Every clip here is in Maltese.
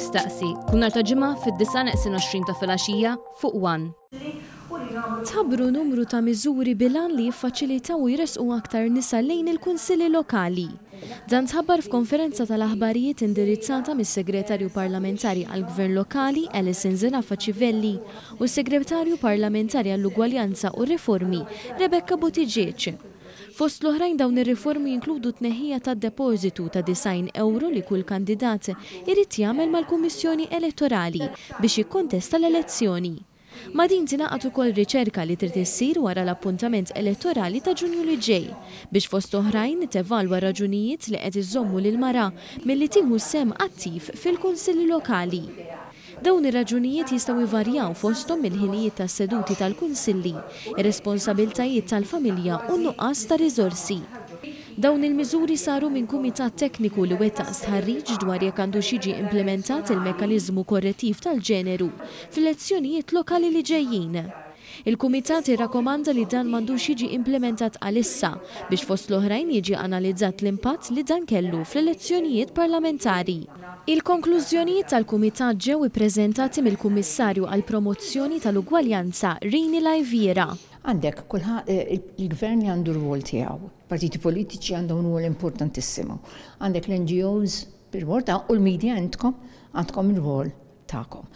jistaqsi kull nhar ta' ġimgħa fid-9:20 ta' filgħaxija fuq One. Tħabbru numru ta' miżuri bilan li jiffaċilitaw u jresqu aktar nisa lejn il-kunsilli lokali. Dan tħabbar f'konferenza tal-aħbarijiet indirizzata mis-Segretarju Parlamentari għall-Gvern Lokali Alison Zerafa Civelli u s-Segretarju Parlamentari għall-Ugwaljanza u Riformi Rebecca Buttigieg. Fost l-oħrajn dawn ir-riformi jinkludu tneħħija tad-depożitu ta' €90 li kull kandidat irid jagħmel mal-Kummissjoni Elettorali biex jikkontesta l-elezzjoni. Ma' din tingħaqad ukoll riċerka li trid issir wara l-appuntament elettorali ta' Ġunju li ġej biex fost oħrajn tevalwa raġunijiet li qed iżommu lil mara milli tieħu sem attiv fil-kunsilli lokali. Dawn ir-raġunijiet jistgħu jvarjaw fosthom il-ħinijiet tas-seduti tal-kunsilli, ir-responsabbiltajiet tal-familja u n-nuqqas ta' riżorsi. Dawn il-miżuri saru minn kumitat tekniku li wettaq stħarriġ dwar jekk għandu jiġi implementat il-mekkaniżmu korrettiv tal-ġeneru fl-elezzjonijiet lokali li ġejjin. Il-kumitat irrakkomanda li dan m'għandux jiġi implementat għalissa biex fost l-oħrajn jiġi analizzat l-impatt li dan kellu fl-elezzjonijiet parlamentari. Il-konklużjonijiet tal-kumitat ġew ippreżentati mill-Kummissarju għall-Promozzjoni tal-Ugwaljanza Rini Lajviera. Għandek il-gvern li għandu r-rwol tiegħu, partiti politiċi għandhom rwol importantissimu. Għandek l-NGOs bir-rwol ta' u l-medja għandkom ir-rwol tagħkom.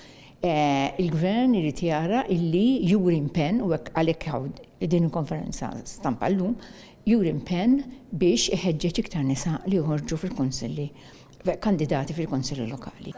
Il-gvern irid jara illi juri impenn u għalhekk din il-konferenza stampa llum juri impenn biex iħeġġeġ iktar nisa li joħorġu fil-kunsilli kandidati fil-kunsilli lokali.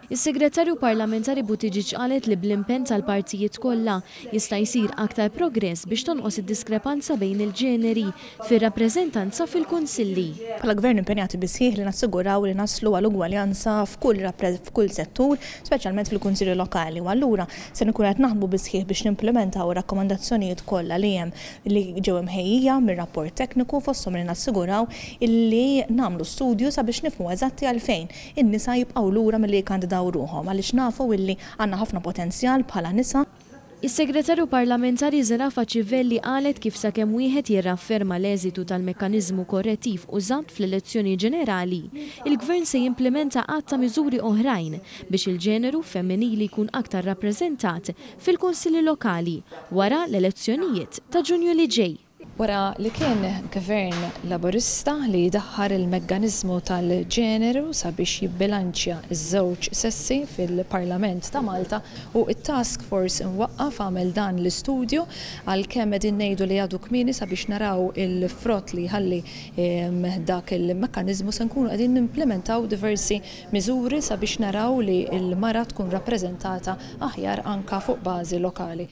Is-Segretarju Parlamentari Buttigieg qalet li bl-impenn tal-partijiet kollha jista' jsir aktar progress biex tonqos id-diskrepanza bejn il-ġeneri fir-rappreżentanza fil-kunsilli. Bħala gvern impenjati bisħieħ li nassiguraw li naslu għall-ugwaljanza f'kull settur, speċjalment fil-kunsilli lokali. U allura se nkun qed naħdmu bisħieħ biex nimplementaw rakkomandazzjonijiet kollha li hemm li ġew imħejjija mir-rapport tekniku fosthom li nassiguraw illi nagħmlu studju sabiex nifhmu eżatti għalfejn in-nisa jibqgħu lura milli jikkandidaw ruħhom għaliex nafu illi għandna ħafna potenzjal bħala nisa. Is-Segretarju Parlamentari Zerafa Civelli qalet kif sakemm wieħed jirrafferma l-eżitu tal-mekkaniżmu korrettiv użat fl-elezzjoni ġenerali, il-Gvern se jimplementa għadd ta' miżuri oħrajn biex il-ġeneru femminili jkun aktar rappreżentat fil-kunsilli lokali wara l-elezzjonijiet ta' Ġunju li ġej. Wara li kien gvern laburista li jdaħħar il-mekkaniżmu tal-ġeneru sabiex jibbilanċja iż-żewġ sessi fil-Parlament ta' Malta u it-task force inwaqqaf għamel dan l-istudju għalkemm qegħdin ngħidu li għadu kmieni sabiex naraw il-frott li ħalli dak il-mekkaniżmu se nkunu qegħdin nimplementaw diversi miżuri sabiex naraw li l-mara tkun rappreżentata aħjar anka fuq bażi lokali.